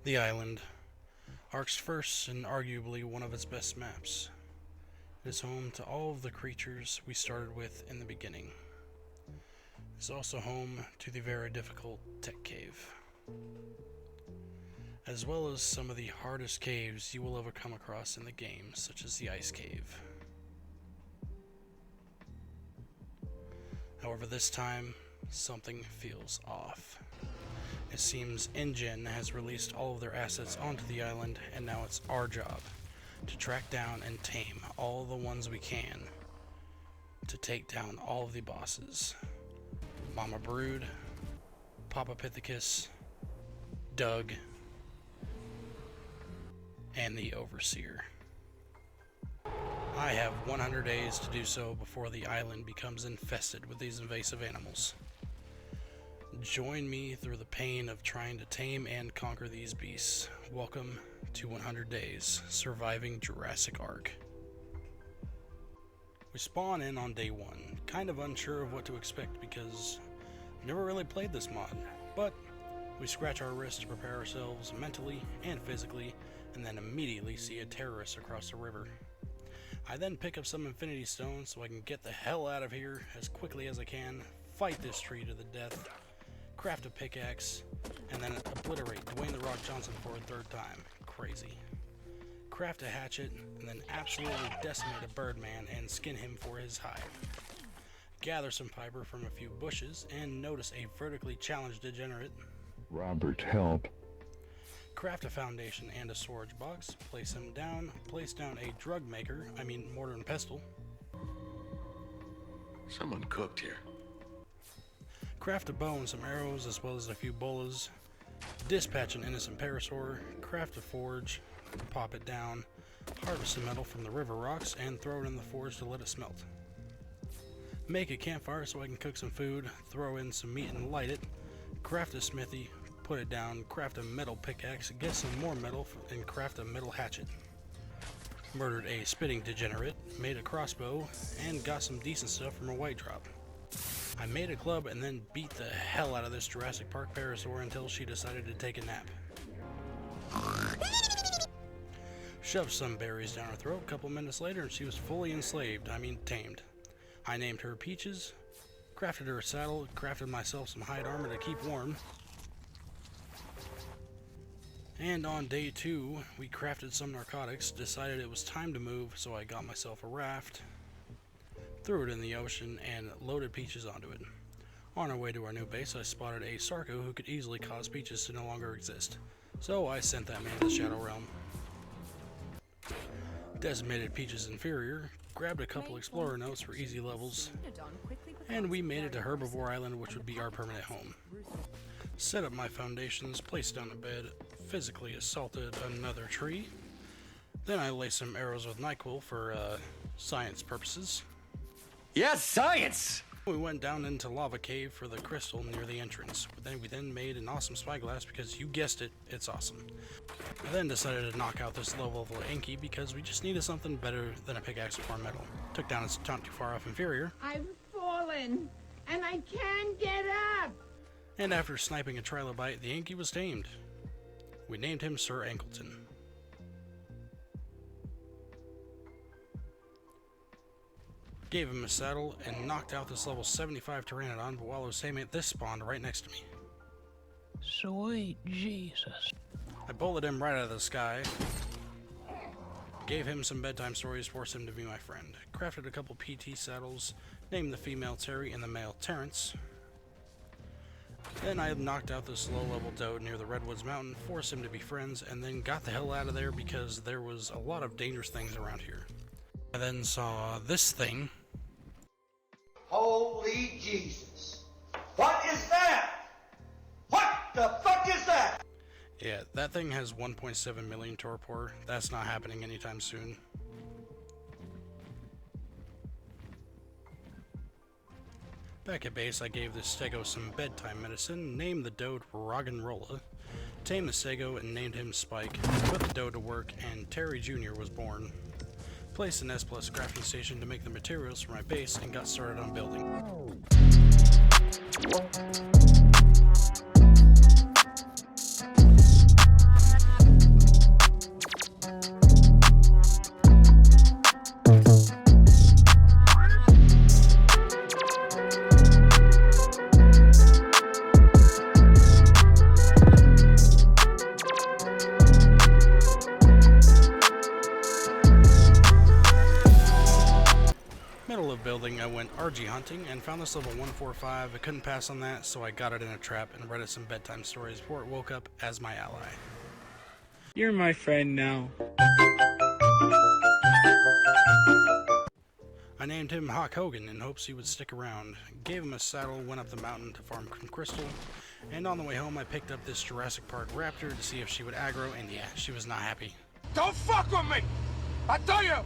The Island, Ark's first and arguably one of its best maps. It is home to all of the creatures we started with in the beginning. It is also home to the very difficult Tech Cave, as well as some of the hardest caves you will ever come across in the game, such as the Ice Cave. However, this time, something feels off. It seems InGen has released all of their assets onto the island, and now it's our job to track down and tame all the ones we can to take down all of the bosses. Mama Brood, Papa Pithecus, Doug, and the Overseer. I have 100 days to do so before the island becomes infested with these invasive animals. Join me through the pain of trying to tame and conquer these beasts. Welcome to 100 Days, Surviving Jurassic Park. We spawn in on day 1, kind of unsure of what to expect because I've never really played this mod, but we scratch our wrists to prepare ourselves mentally and physically, and then immediately see a terrorist across the river. I then pick up some Infinity Stones so I can get the hell out of here as quickly as I can, fight this tree to the death, craft a pickaxe, and then obliterate Dwayne The Rock Johnson for a third time. Crazy. Craft a hatchet, and then absolutely decimate a Birdman and skin him for his hide. Gather some fiber from a few bushes, and notice a vertically challenged degenerate. Robert, help. Craft a foundation and a storage box, place them down, place down a drug maker, mortar and pestle. Someone cooked here. Craft a bow and some arrows, as well as a few bolas. Dispatch an innocent parasaur, craft a forge, pop it down, harvest some metal from the river rocks, and throw it in the forge to let it smelt. Make a campfire so I can cook some food, throw in some meat and light it, craft a smithy, put it down, craft a metal pickaxe, get some more metal, and craft a metal hatchet. Murdered a spitting degenerate, made a crossbow, and got some decent stuff from a white drop. I made a club and then beat the hell out of this Jurassic Park parasaur until she decided to take a nap. Shoved some berries down her throat. A couple minutes later and she was fully enslaved, tamed. I named her Peaches, crafted her a saddle, crafted myself some hide armor to keep warm. And on day 2, we crafted some narcotics, decided it was time to move, so I got myself a raft, threw it in the ocean, and loaded Peaches onto it. On our way to our new base, I spotted a Sarco who could easily cause Peaches to no longer exist, so I sent that man to the Shadow Realm. Decimated Peaches' inferior, grabbed a couple explorer notes for easy levels, and we made it to Herbivore Island, which would be our permanent home. Set up my foundations, placed down a bed, physically assaulted another tree. Then I laced some arrows with NyQuil for science purposes. Yes, science! We went down into Lava Cave for the crystal near the entrance. We then made an awesome spyglass because you guessed it, it's awesome. I then decided to knock out this low level Inky because we just needed something better than a pickaxe or metal. Took down its not too far off inferior. I've fallen, and I can't get up! And after sniping a trilobite, the Inky was tamed. We named him Sir Ankleton. Gave him a saddle and knocked out this level 75 Pteranodon, but while I was taming it, this spawned right next to me. Sweet Jesus. I bolted him right out of the sky. Gave him some bedtime stories, forced him to be my friend. Crafted a couple PT saddles, named the female Terry and the male Terrence. Then I knocked out this low-level doe near the Redwoods Mountain, forced him to be friends, and then got the hell out of there because there was a lot of dangerous things around here. I then saw this thing. Holy Jesus. What is that? What the fuck is that? Yeah, that thing has 1.7 million torpor. That's not happening anytime soon. Back at base, I gave the stego some bedtime medicine, named the doe Roggenrola, tamed the stego and named him Spike, put the doe to work, and Terry Jr. was born. Placed an S+ crafting station to make the materials for my base and got started on building. RG hunting and found this level 145. I couldn't pass on that, so I got it in a trap and read it some bedtime stories before it woke up as my ally. You're my friend now. I named him Hawk Hogan in hopes he would stick around, gave him a saddle, went up the mountain to farm crystal, and on the way home I picked up this Jurassic Park raptor to see if she would aggro, and yeah, she was not happy. Don't fuck with me! I tell you!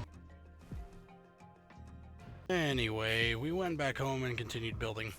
Anyway, we went back home and continued building.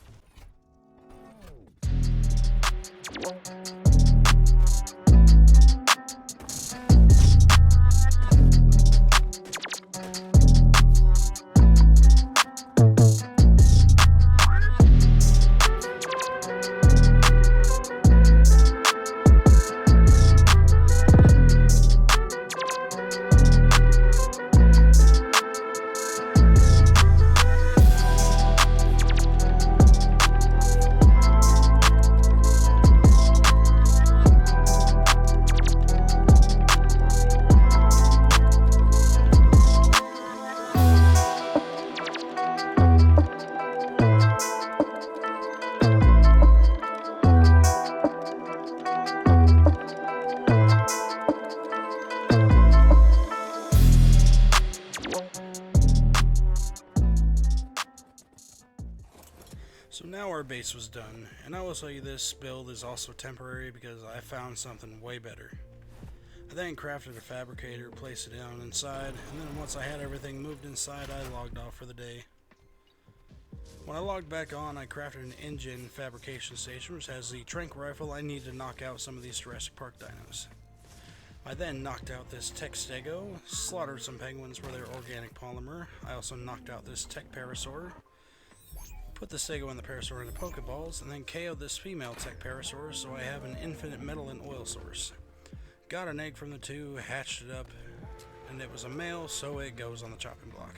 So now our base was done, and I will tell you this build is also temporary because I found something way better. I then crafted a fabricator, placed it down inside, and then once I had everything moved inside, I logged off for the day. When I logged back on, I crafted an engine fabrication station which has the trank rifle I need to knock out some of these Jurassic Park dinos. I then knocked out this tech stego, slaughtered some penguins for their organic polymer. I also knocked out this tech parasaur, put the stego and the parasaur into pokeballs, and then KO'd this female tech parasaur so I have an infinite metal and oil source. Got an egg from the two, hatched it up, and it was a male, so it goes on the chopping block.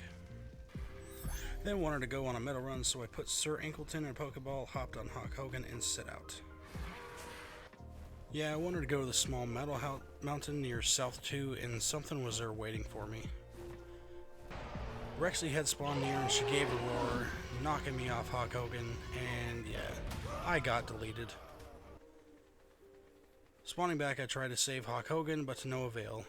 Then wanted to go on a metal run, so I put Sir Inkleton in a pokeball, hopped on Hawk Hogan, and set out. Yeah, I wanted to go to the small metal mountain near South 2, and something was there waiting for me. Rexy had spawned near and she gave a roar, knocking me off Hawk Hogan, and yeah, I got deleted. Spawning back, I tried to save Hawk Hogan, but to no avail.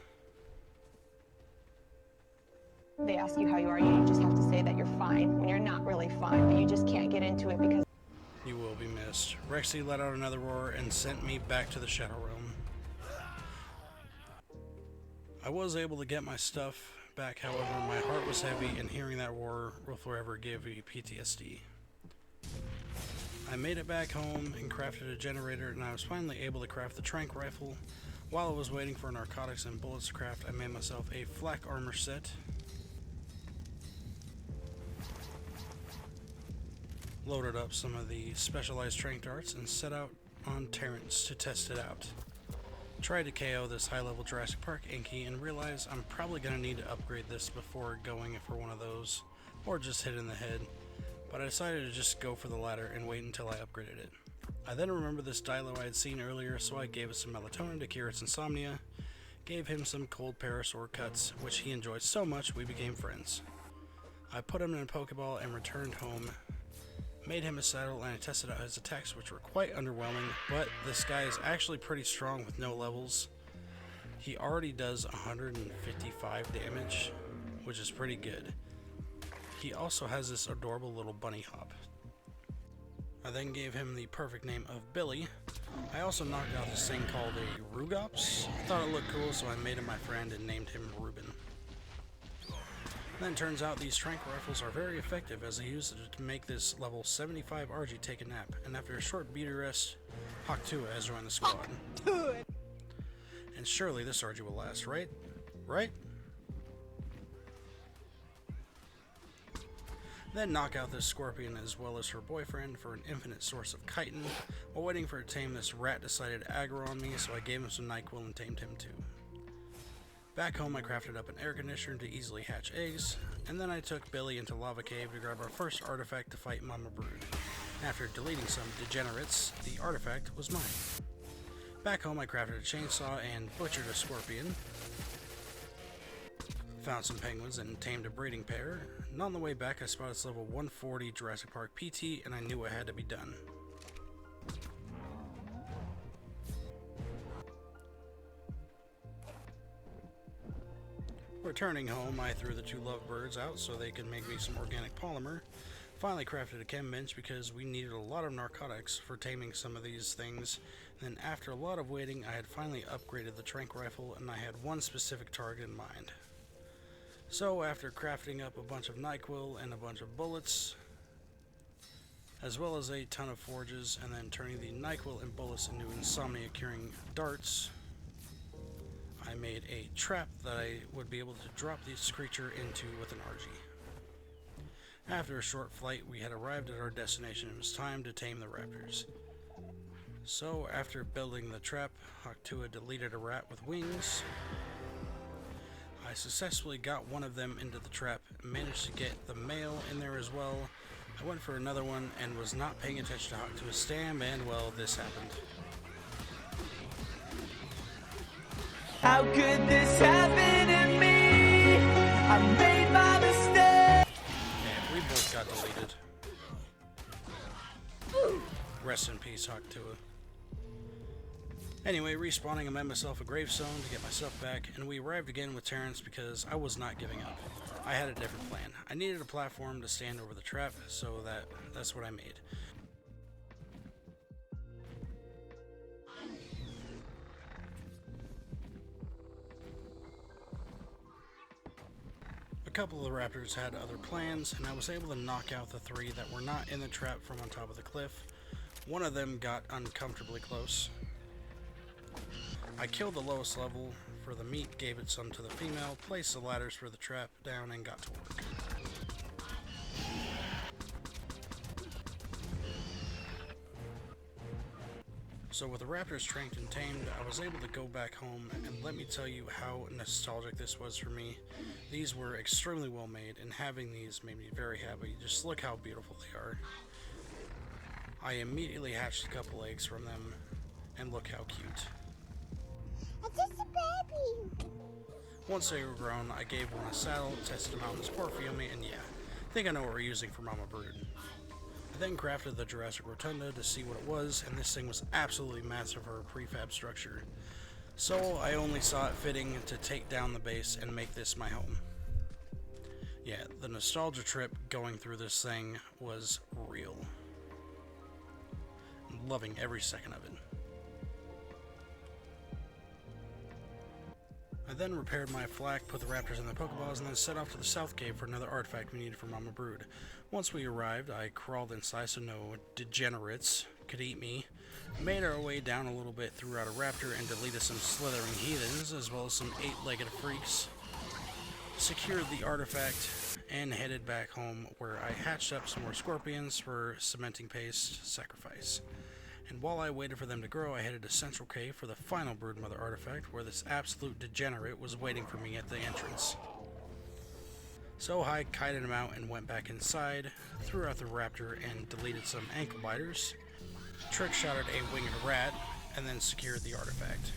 They ask you how you are, you just have to say that you're fine when you're not really fine, but you just can't get into it because You will be missed. Rexy let out another roar and sent me back to the Shadow Realm. I was able to get my stuff back, however, my heart was heavy, and hearing that roar will forever give me PTSD. I made it back home and crafted a generator, and I was finally able to craft the trank rifle. While I was waiting for narcotics and bullets to craft, I made myself a flak armor set. Loaded up some of the specialized trank darts and set out on Terrence to test it out. Tried to KO this high-level Jurassic Park Inky and realized I'm probably going to need to upgrade this before going for one of those, or just hit in the head, but I decided to just go for the latter and wait until I upgraded it. I then remembered this Dilo I had seen earlier, so I gave it some melatonin to cure its insomnia, gave him some cold parasaur cuts, which he enjoyed so much we became friends. I put him in a Pokeball and returned home, made him a saddle, and I tested out his attacks, which were quite underwhelming, but this guy is actually pretty strong with no levels. He already does 155 damage, which is pretty good. He also has this adorable little bunny hop. I then gave him the perfect name of Billy. I also knocked out this thing called a Rugops. I thought it looked cool, so I made him my friend and named him Ruben. Then turns out these trank rifles are very effective, as I used it to make this level 75 RG take a nap, and after a short beauty rest, Hawk Tua has joined the squad. And surely this RG will last, right? Right? Then knock out this Scorpion as well as her boyfriend for an infinite source of chitin. While waiting for her to tame, this rat decided to aggro on me, so I gave him some NyQuil and tamed him too. Back home, I crafted up an air conditioner to easily hatch eggs, and then I took Billy into Lava Cave to grab our first artifact to fight Mama Brood. After deleting some degenerates, the artifact was mine. Back home, I crafted a chainsaw and butchered a scorpion. found some penguins and tamed a breeding pair, and on the way back I spotted this level 140 Jurassic Park PT, and I knew it had to be done. Returning home, I threw the two lovebirds out so they could make me some organic polymer. Finally crafted a chem bench because we needed a lot of narcotics for taming some of these things. Then after a lot of waiting, I had finally upgraded the tranq rifle, and I had one specific target in mind. So after crafting up a bunch of NyQuil and a bunch of bullets, as well as a ton of forges, and then turning the NyQuil and bullets into insomnia curing darts, I made a trap that I would be able to drop this creature into with an RG. After a short flight, we had arrived at our destination. It was time to tame the raptors. So after building the trap, Hawktua deleted a rat with wings. I successfully got one of them into the trap, managed to get the male in there as well. I went for another one and was not paying attention to Hawktua's stam, and well, this happened. How could this happen to me? I made my mistake. And we both got deleted. Rest in peace, Hawktua. Anyway, respawning, I made myself a gravestone to get myself back, and we arrived again with Terrence because I was not giving up. I had a different plan. I needed a platform to stand over the trap, so that's what I made. A couple of the raptors had other plans, and I was able to knock out the three that were not in the trap from on top of the cliff. One of them got uncomfortably close. I killed the lowest level for the meat, gave it some to the female, placed the ladders for the trap down, and got to work. So with the raptors trained and tamed, I was able to go back home, and let me tell you how nostalgic this was for me. These were extremely well made, and having these made me very happy. Just look how beautiful they are. I immediately hatched a couple eggs from them, and look how cute. It's just a baby. Once they were grown, I gave one a saddle, tested them out in this Porphyome, and yeah, I think I know what we're using for Mama Brood. I then crafted the Jurassic Rotunda to see what it was, and this thing was absolutely massive for a prefab structure. So I only saw it fitting to take down the base and make this my home. Yeah, the nostalgia trip going through this thing was real. I'm loving every second of it. I then repaired my flak, put the raptors in the Pokeballs, and then set off to the South Cave for another artifact we needed for Mama Brood. Once we arrived, I crawled inside so no degenerates could eat me, made our way down a little bit, threw out a raptor, and deleted some slithering heathens, as well as some 8-legged freaks, secured the artifact, and headed back home, where I hatched up some more scorpions for cementing paste sacrifice. And while I waited for them to grow, I headed to Central Cave for the final Broodmother artifact, where this absolute degenerate was waiting for me at the entrance. So I kited him out and went back inside, threw out the raptor and deleted some ankle biters, trick-shotted a winged rat, and then secured the artifact.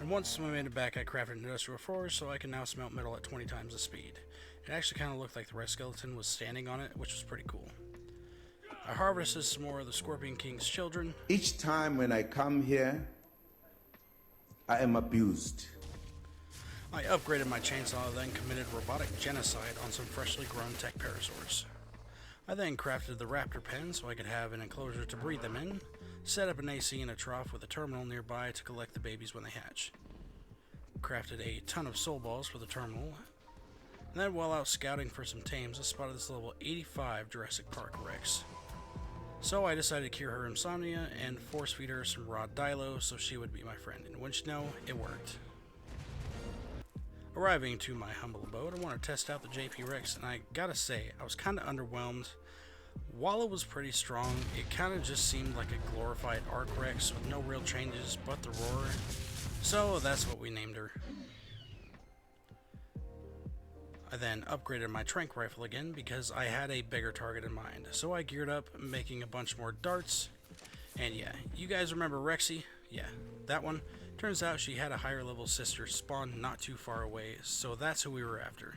And once I made it back, I crafted an industrial forge so I can now smelt metal at 20 times the speed. It actually kind of looked like the red skeleton was standing on it, which was pretty cool. I harvested some more of the Scorpion King's children. Each time when I come here, I am abused. I upgraded my chainsaw, then committed robotic genocide on some freshly grown tech parasaurs. I then crafted the raptor pen so I could have an enclosure to breed them in, set up an AC in a trough with a terminal nearby to collect the babies when they hatch. Crafted a ton of soul balls for the terminal, and then while out scouting for some tames, I spotted this level 85 Jurassic Park Rex. So I decided to cure her insomnia and force feed her some raw Dilo so she would be my friend, and wouldn't you know, it worked. Arriving to my humble abode, I wanted to test out the JP Rex, and I gotta say, I was kinda underwhelmed. While it was pretty strong, it kinda just seemed like a glorified Arc Rex with no real changes but the roar, so that's what we named her. I then upgraded my tranq rifle again because I had a bigger target in mind. So I geared up, making a bunch more darts. And yeah, you guys remember Rexy? Yeah, that one. Turns out she had a higher level sister spawned not too far away, so that's who we were after.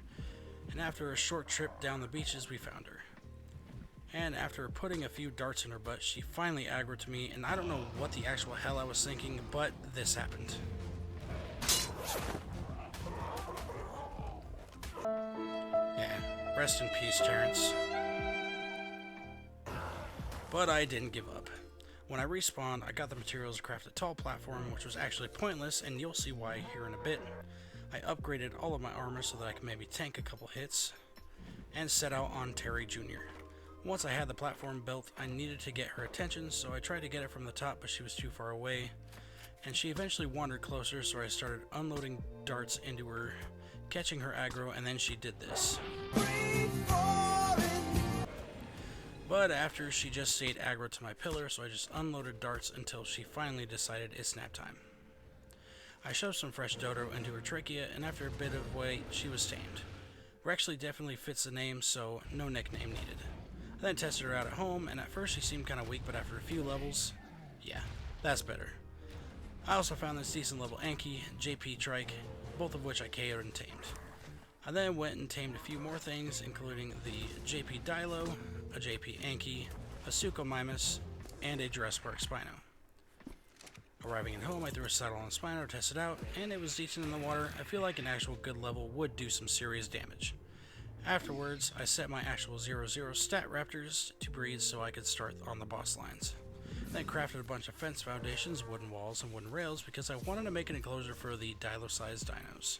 And after a short trip down the beaches, we found her. And after putting a few darts in her butt, she finally aggroed to me, and I don't know what the actual hell I was thinking, but this happened. Yeah, rest in peace, Terrence. But I didn't give up. When I respawned, I got the materials to craft a tall platform, which was actually pointless, and you'll see why here in a bit. I upgraded all of my armor so that I could maybe tank a couple hits, and set out on Terry Jr. Once I had the platform built, I needed to get her attention, so I tried to get it from the top, but she was too far away, and she eventually wandered closer, so I started unloading darts into her, catching her aggro, and then she did this. But after, she just stayed aggro to my pillar, so I just unloaded darts until she finally decided it's nap time. I shoved some fresh dodo into her trachea, and after a bit of wait, she was tamed. Rexley definitely fits the name, so no nickname needed. I then tested her out at home, and at first she seemed kind of weak, but after a few levels, yeah, that's better. I also found this decent level Anki, JP Trike, both of which I KO'd and tamed. I then went and tamed a few more things, including the JP Dilo, a JP Anki, a Suko Mimus, and a Jurassic Park Spino. Arriving at home, I threw a saddle on Spino to test it out, and it was decent in the water. I feel like an actual good level would do some serious damage. Afterwards, I set my actual 0-0 stat raptors to breed so I could start on the boss lines. Then crafted a bunch of fence foundations, wooden walls, and wooden rails because I wanted to make an enclosure for the Dilo-sized dinos.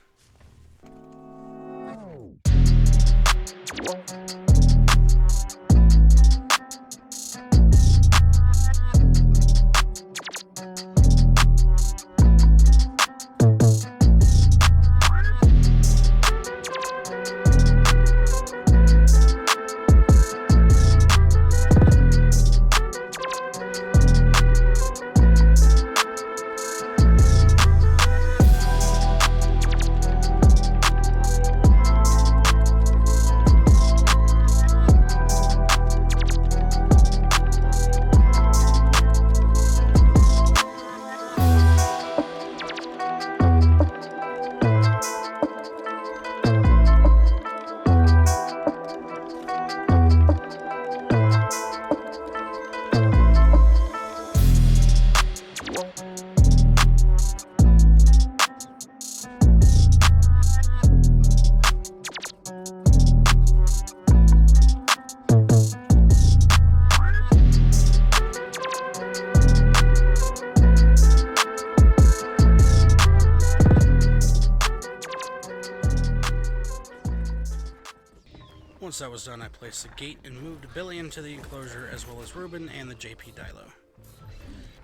Once that was done, I placed the gate and moved Billy into the enclosure, as well as Ruben and the JP Dilo.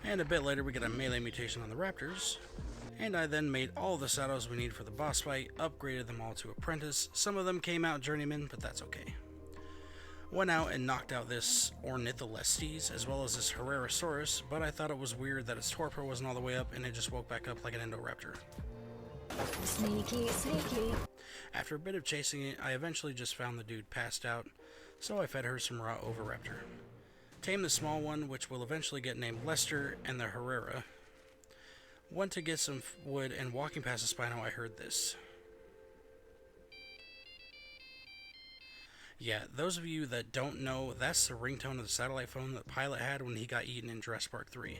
And a bit later we get a melee mutation on the raptors, and I then made all the saddles we need for the boss fight, upgraded them all to apprentice. Some of them came out journeyman, but that's okay. Went out and knocked out this Ornitholestes, as well as this Herrerasaurus, but I thought it was weird that its torpor wasn't all the way up and it just woke back up like an Indoraptor. Sneaky, sneaky. After a bit of chasing it, I eventually just found the dude passed out, so I fed her some raw Oviraptor. Tamed the small one, which will eventually get named Lester, and the Herrera. Went to get some wood, and walking past the Spino, I heard this. Yeah, those of you that don't know, that's the ringtone of the satellite phone that Pilot had when he got eaten in Jurassic Park 3.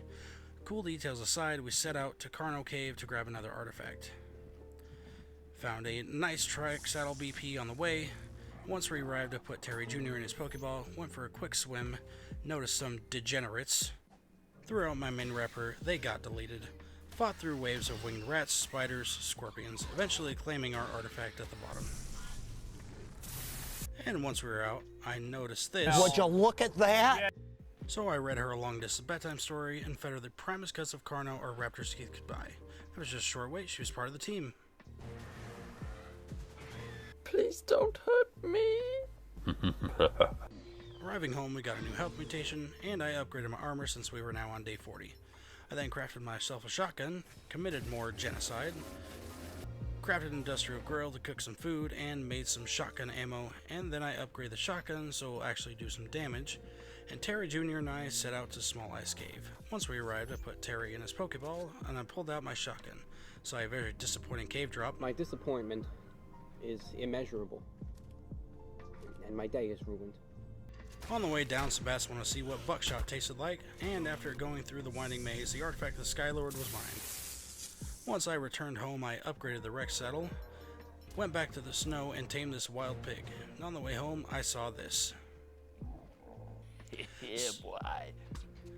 Cool details aside, we set out to Carno Cave to grab another artifact. Found a nice trike saddle BP on the way. Once we arrived, I put Terry Jr. in his Pokeball, went for a quick swim, noticed some degenerates, threw out my min repper, they got deleted, fought through waves of winged rats, spiders, scorpions, eventually claiming our artifact at the bottom. And once we were out, I noticed this. Would you look at that? So I read her a long-distance bedtime story and fed her the Primus Cuts of Carno or Raptor's Teeth Goodbye. It was just a short wait, she was part of the team. Please don't hurt me. Arriving home, we got a new health mutation, and I upgraded my armor since we were now on day 40. I then crafted myself a shotgun, committed more genocide, crafted an industrial grill to cook some food, and made some shotgun ammo, and then I upgraded the shotgun so it'll actually do some damage, and Terry Jr. and I set out to Small Ice Cave. Once we arrived, I put Terry in his Pokeball, and I pulled out my shotgun. Saw a very disappointing cave drop. My disappointment is immeasurable, and my day is ruined. On the way down, Sebastian wanted to see what buckshot tasted like, and after going through the winding maze, the artifact of the Skylord was mine. Once I returned home, I upgraded the Rex saddle, went back to the snow, and tamed this wild pig. And on the way home, I saw this. Yeah, boy.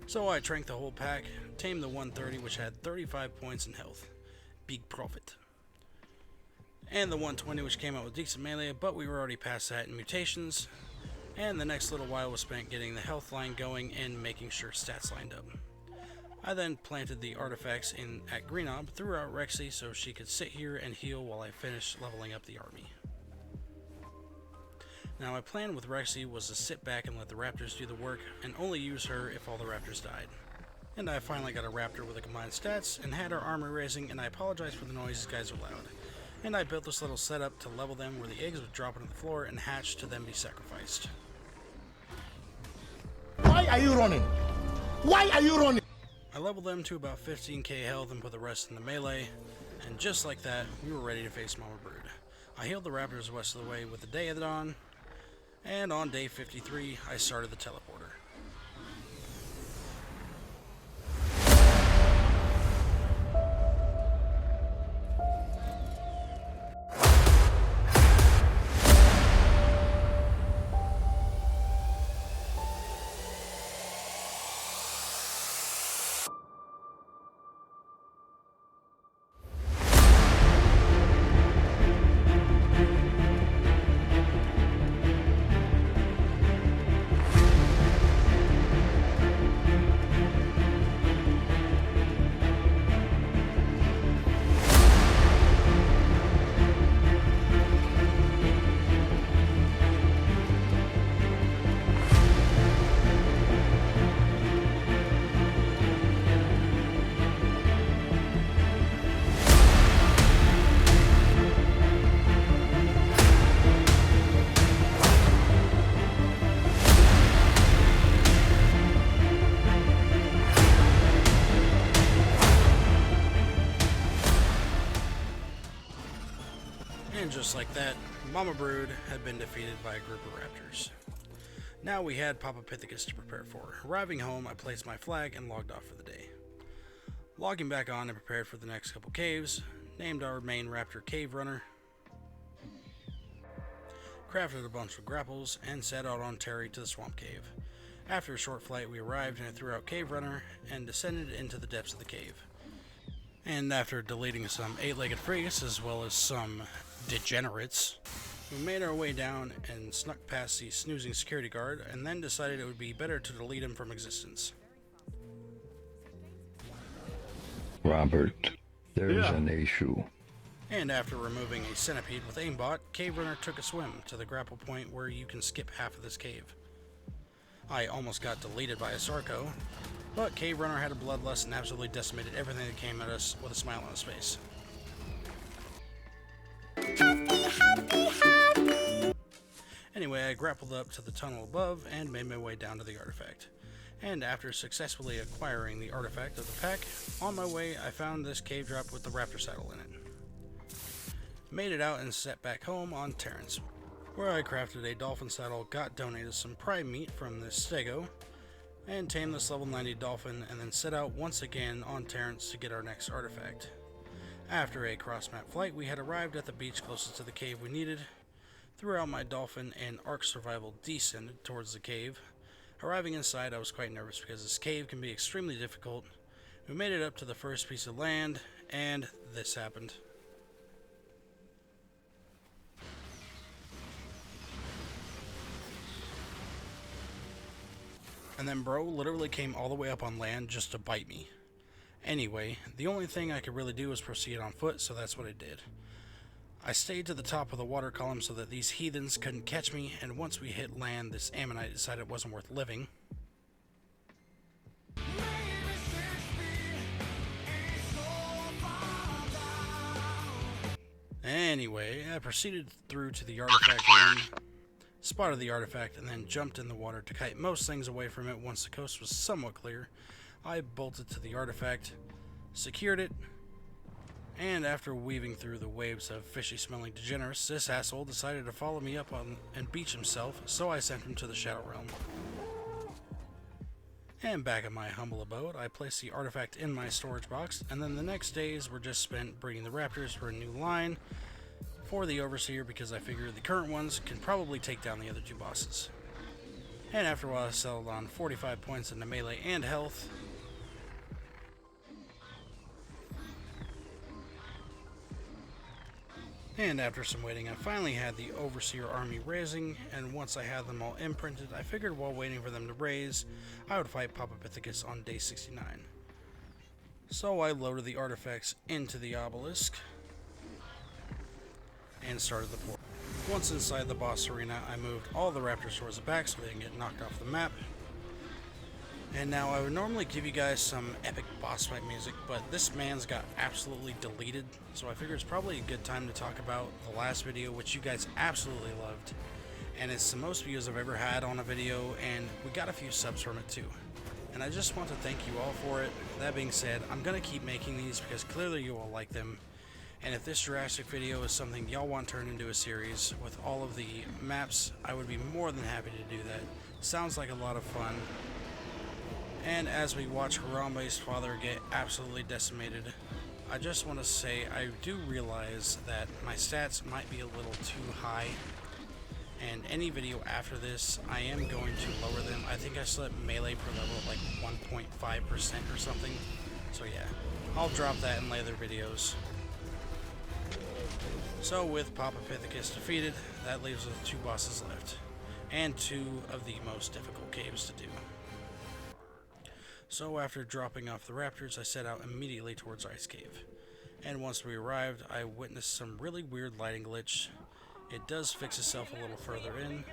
So I drank the whole pack, tamed the 130, which had 35 points in health. Big profit. And the 120, which came out with decent melee, but we were already past that in mutations. And the next little while was spent getting the health line going and making sure stats lined up. I then planted the artifacts in at Greenob, threw out Rexy so she could sit here and heal while I finished leveling up the army. Now my plan with Rexy was to sit back and let the raptors do the work, and only use her if all the raptors died. And I finally got a raptor with the combined stats, and had our armor raising, and I apologize for the noise, these guys are loud. And I built this little setup to level them where the eggs would drop onto the floor and hatch to then be sacrificed. Why are you running? Why are you running? I leveled them to about 15k health and put the rest in the melee, and just like that, we were ready to face Mama Brood. I healed the raptors west of the way with the day on, and on day 53, I started the teleporter. And just like that, Mama Brood had been defeated by a group of raptors. Now we had Papapithecus to prepare for. Arriving home, I placed my flag and logged off for the day. Logging back on, I prepared for the next couple caves, named our main raptor Cave Runner, crafted a bunch of grapples, and set out on Terry to the Swamp Cave. After a short flight, we arrived and I threw out Cave Runner and descended into the depths of the cave. And after deleting some 8-legged freaks as well as some degenerates, we made our way down and snuck past the snoozing security guard, and then decided it would be better to delete him from existence. Robert, there's an issue. And after removing a centipede with aimbot, Cave Runner took a swim to the grapple point where you can skip half of this cave. I almost got deleted by a Sarco, but Cave Runner had a bloodlust and absolutely decimated everything that came at us with a smile on his face. Anyway, I grappled up to the tunnel above and made my way down to the artifact. And after successfully acquiring the artifact of the pack, on my way I found this cave drop with the raptor saddle in it. Made it out and set back home on Terrence, where I crafted a dolphin saddle, got donated some prime meat from this stego, and tamed this level 90 dolphin, and then set out once again on Terrence to get our next artifact. After a cross-map flight, we had arrived at the beach closest to the cave we needed, threw out my dolphin, and Ark Survival descended towards the cave. Arriving inside, I was quite nervous because this cave can be extremely difficult. We made it up to the first piece of land, and this happened. And then bro literally came all the way up on land just to bite me. Anyway, the only thing I could really do was proceed on foot, so that's what I did. I stayed to the top of the water column so that these heathens couldn't catch me, and once we hit land, this ammonite decided it wasn't worth living. Anyway, I proceeded through to the artifact room, spotted the artifact, and then jumped in the water to kite most things away from it. Once the coast was somewhat clear, I bolted to the artifact, secured it, and after weaving through the waves of fishy-smelling degenerates, this asshole decided to follow me up on and beach himself, so I sent him to the Shadow Realm. And back at my humble abode, I placed the artifact in my storage box, and then the next days were just spent breeding the raptors for a new line for the Overseer, because I figured the current ones can probably take down the other two bosses. And after a while I settled on 45 points into melee and health. And after some waiting, I finally had the Overseer army raising, and once I had them all imprinted, I figured while waiting for them to raise, I would fight Papapithecus on day 69. So I loaded the artifacts into the obelisk and started the portal. Once inside the boss arena, I moved all the raptors towards the back so they didn't get knocked off the map. And now I would normally give you guys some epic boss fight music, but this man's got absolutely deleted, so I figure it's probably a good time to talk about the last video, which you guys absolutely loved. And it's the most views I've ever had on a video, and we got a few subs from it too. And I just want to thank you all for it. That being said, I'm going to keep making these because clearly you all like them. And if this Jurassic video is something y'all want turned into a series with all of the maps, I would be more than happy to do that. Sounds like a lot of fun. And as we watch Harambe's father get absolutely decimated, I just want to say I do realize that my stats might be a little too high, and any video after this I am going to lower them. I think I set melee per level at like 1.5% or something, so yeah, I'll drop that in later videos. So with Papapithecus defeated, that leaves us 2 bosses left, and 2 of the most difficult caves to do. So after dropping off the raptors, I set out immediately towards Ice Cave. And once we arrived, I witnessed some really weird lighting glitch. It does fix itself a little further in.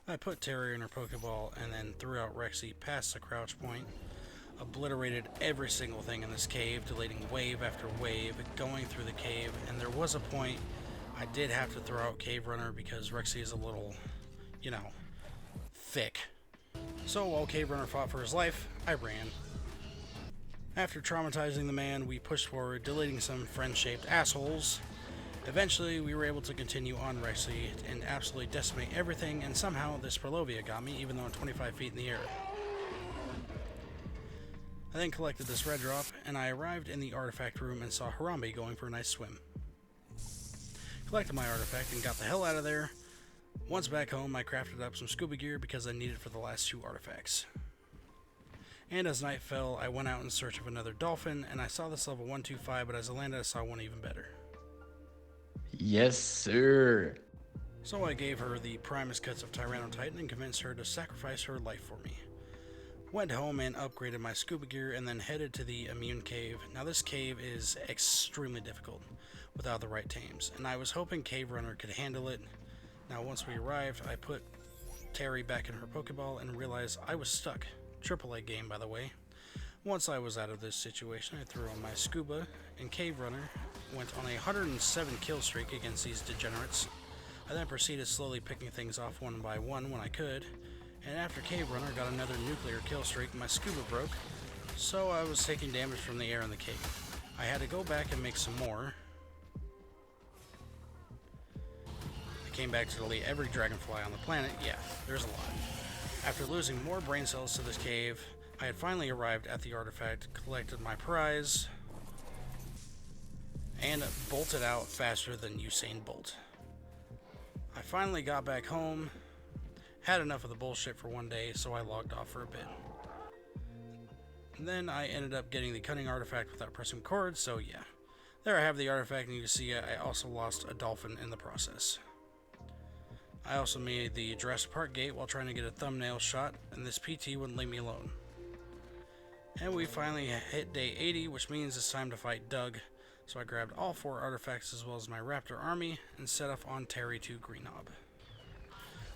I put Terry in her Pokeball and then threw out Rexy past the crouch point. Obliterated every single thing in this cave, deleting wave after wave, going through the cave. And there was a point I did have to throw out Cave Runner because Rexy is a little, you know, thick. So while Cave Runner fought for his life, I ran. After traumatizing the man, we pushed forward, deleting some friend-shaped assholes. Eventually, we were able to continue on Rexy and absolutely decimate everything, and somehow this Perlovia got me, even though I'm 25 feet in the air. I then collected this red drop, and I arrived in the artifact room and saw Harambe going for a nice swim. Collected my artifact and got the hell out of there. Once back home, I crafted up some scuba gear because I needed it for the last 2 artifacts. And as night fell, I went out in search of another dolphin, and I saw this level 125, but as I landed, I saw one even better. Yes, sir. So I gave her the Primus Cuts of Tyrannotitan and convinced her to sacrifice her life for me. Went home and upgraded my scuba gear and then headed to the Immune Cave. Now this cave is extremely difficult without the right tames, and I was hoping Cave Runner could handle it. Now once we arrived, I put Terry back in her Pokeball and realized I was stuck. AAA game, by the way. Once I was out of this situation, I threw on my scuba, and Cave Runner went on a 107 kill streak against these degenerates. I then proceeded slowly picking things off one by one when I could, and after Cave Runner got another nuclear kill streak, my scuba broke, so I was taking damage from the air in the cave. I had to go back and make some more. Came back to delete every dragonfly on the planet. Yeah, there's a lot. After losing more brain cells to this cave, I had finally arrived at the artifact, collected my prize, and bolted out faster than Usain Bolt. I finally got back home, had enough of the bullshit for one day, so I logged off for a bit. And then I ended up getting the cunning artifact without pressing record, so yeah. There I have the artifact, and you can see I also lost a dolphin in the process. I also made the Jurassic Park gate while trying to get a thumbnail shot, and this PT wouldn't leave me alone. And we finally hit day 80, which means it's time to fight Doug. So I grabbed all 4 artifacts as well as my raptor army and set off on Terry to Greenob.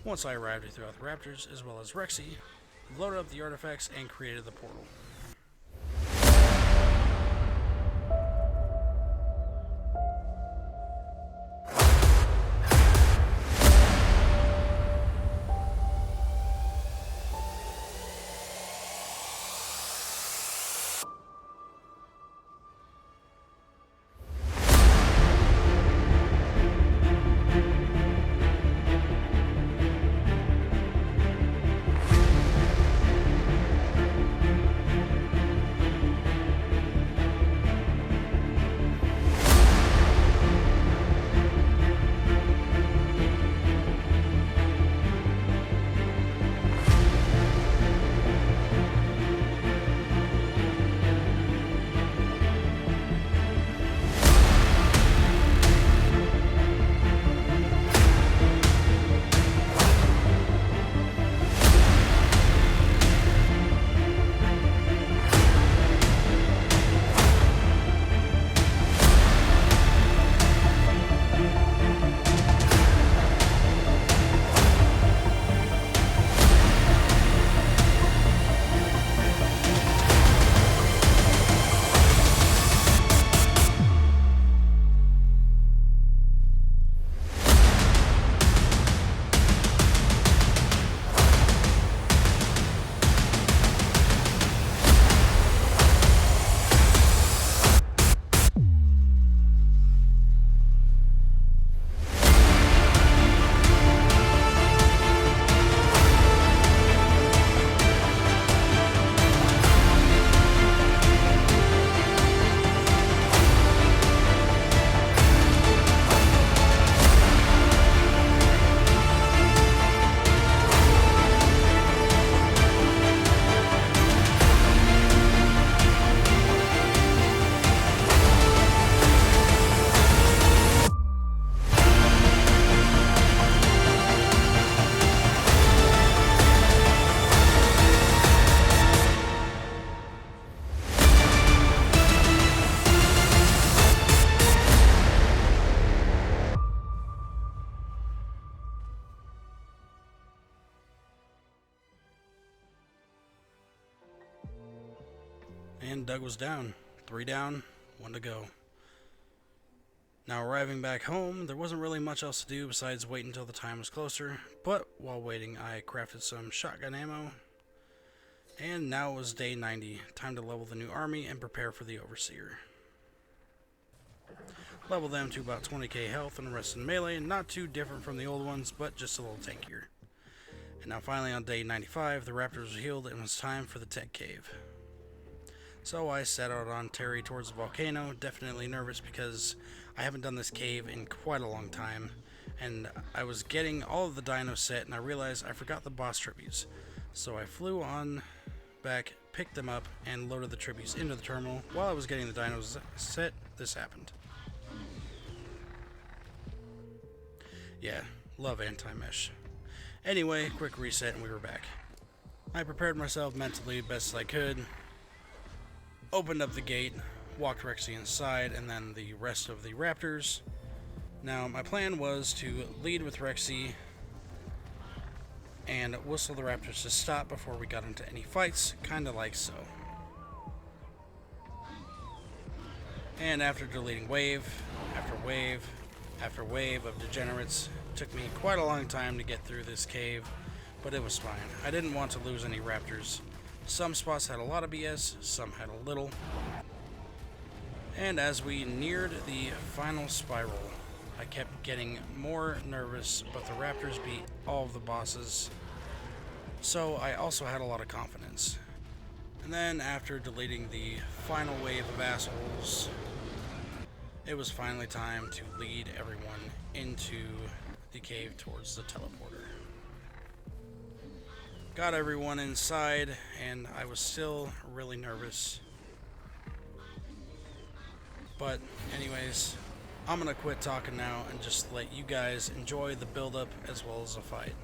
Once I arrived, I threw out the raptors as well as Rexy, loaded up the artifacts, and created the portal. And Doug was down. 3 down, 1 to go. Now arriving back home, there wasn't really much else to do besides wait until the time was closer, but while waiting I crafted some shotgun ammo, and now it was day 90, time to level the new army and prepare for the Overseer. Level them to about 20k health and rest in melee, not too different from the old ones, but just a little tankier. And now finally on day 95, the raptors were healed and it was time for the tech cave. So I set out on Terry towards the volcano, definitely nervous because I haven't done this cave in quite a long time, and I was getting all of the dinos set and I realized I forgot the boss tributes. So I flew on back, picked them up, and loaded the tributes into the terminal. While I was getting the dinos set, this happened. Yeah, love anti-mesh. Anyway, quick reset and we were back. I prepared myself mentally best I could, opened up the gate, walked Rexy inside, and then the rest of the raptors. Now, my plan was to lead with Rexy and whistle the raptors to stop before we got into any fights, kinda like so. And after deleting wave after wave after wave of degenerates, it took me quite a long time to get through this cave, but it was fine. I didn't want to lose any raptors. Some spots had a lot of BS, some had a little. And as we neared the final spiral, I kept getting more nervous, but the raptors beat all of the bosses, so I also had a lot of confidence. And then after deleting the final wave of assholes, it was finally time to lead everyone into the cave towards the teleporter. Got everyone inside, and I was still really nervous. But anyways, I'm gonna quit talking now and just let you guys enjoy the build-up as well as the fight.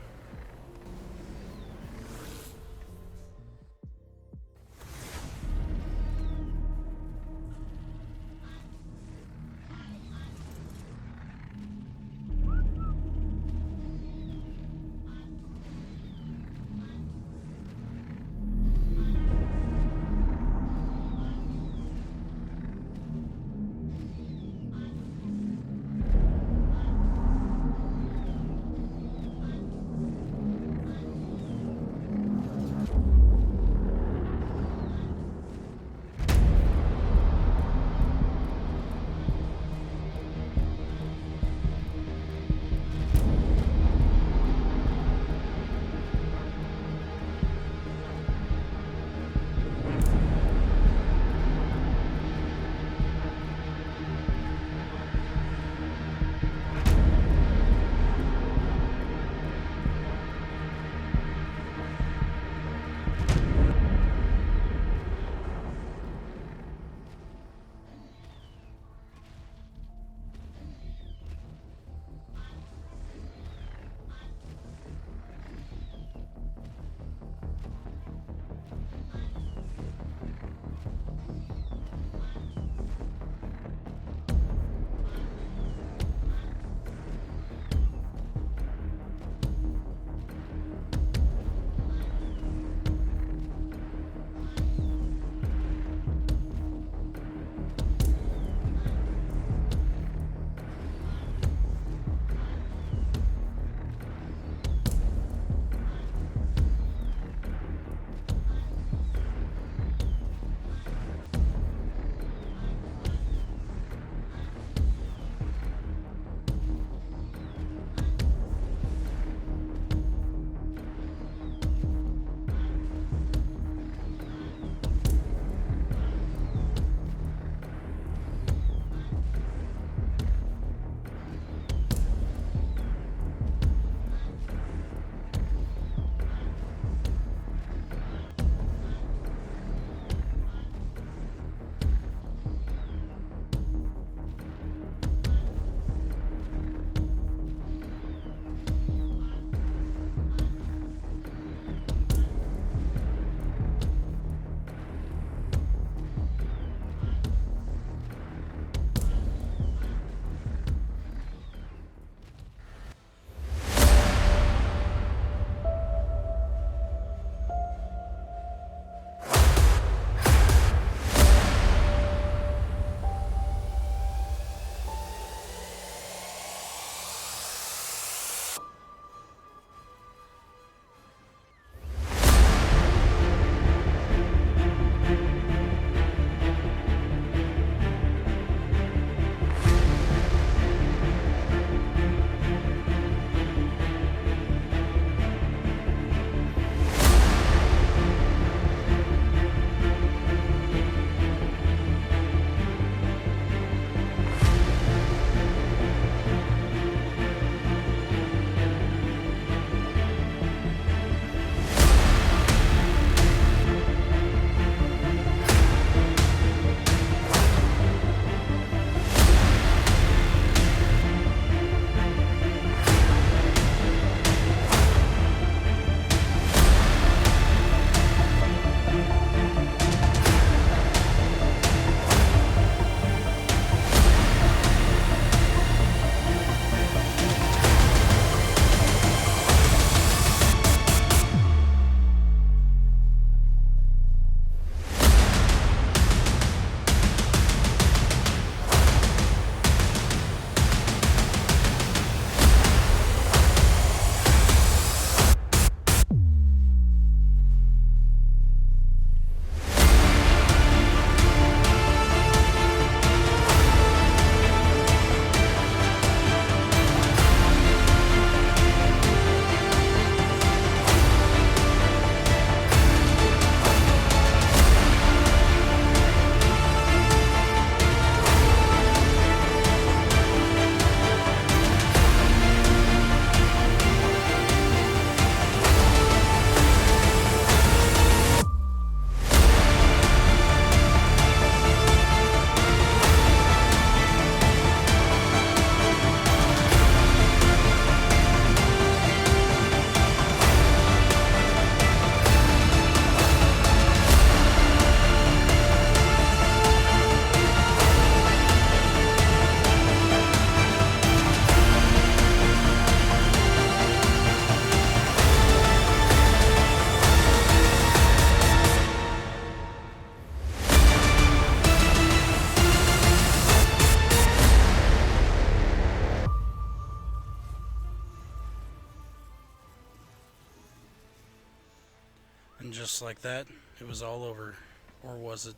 just like that, it was all over. Or was it?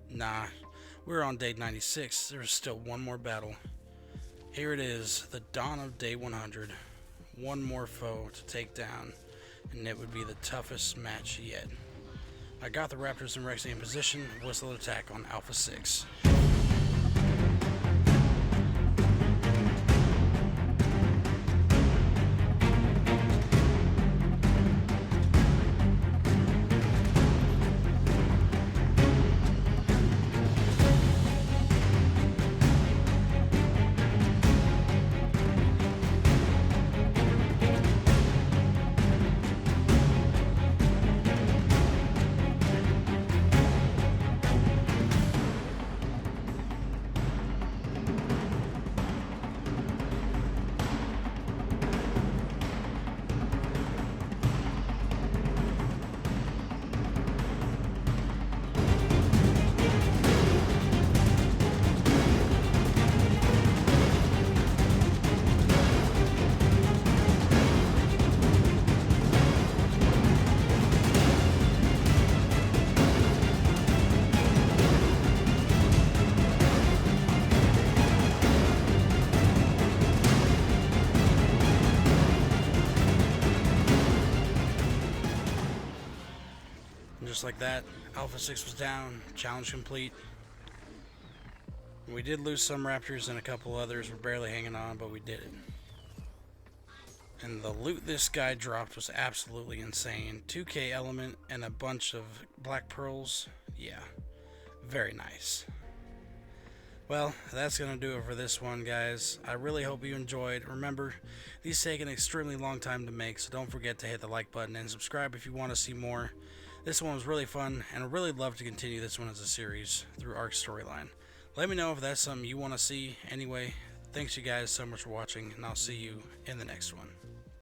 Nah, we were on day 96. There's still one more battle. Here it is, the dawn of day 100. One more foe to take down, and it would be the toughest match yet. I got the Raptors and Rexy in position, whistle attack on Alpha 6. Just like that, Alpha 6 was down, challenge complete. We did lose some Raptors and a couple others were barely hanging on, but we did it. And the loot this guy dropped was absolutely insane. 2K element and a bunch of black pearls. Yeah, very nice. Well, that's going to do it for this one, guys. I really hope you enjoyed. Remember, these take an extremely long time to make, so don't forget to hit the like button and subscribe if you want to see more. This one was really fun, and I'd really love to continue this one as a series through Arc Storyline. Let me know if that's something you want to see. Anyway, thanks you guys so much for watching, and I'll see you in the next one.